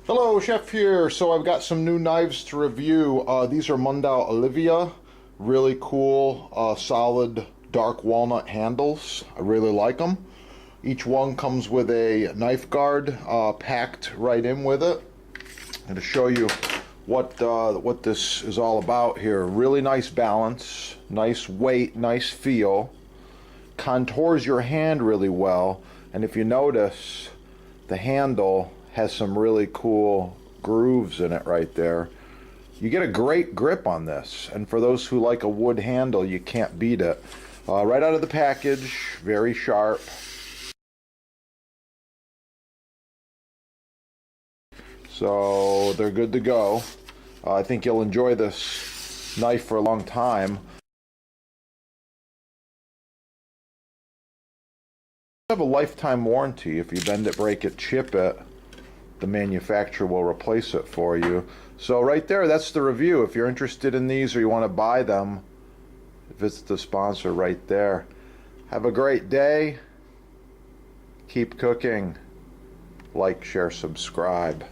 Hello, Chef here. So I've got some new knives to review. These are Mundal Olivia. Really cool, solid, dark walnut handles. I really like them. Each one comes with a knife guard packed right in with it. I'm going to show you what this is all about here. Really nice balance, nice weight, nice feel. Contours your hand really well. And if you notice, the handle has some really cool grooves in it right there. You get a great grip on this, and for those who like a wood handle, you can't beat it. Right out of the package, very sharp. So they're good to go. I think you'll enjoy this knife for a long time. You have a lifetime warranty. If you bend it, break it, chip it, the manufacturer will replace it for you. So right there, that's the review. If you're interested in these or you want to buy them, visit the sponsor right there. Have a great day. Keep cooking. Like, share, subscribe.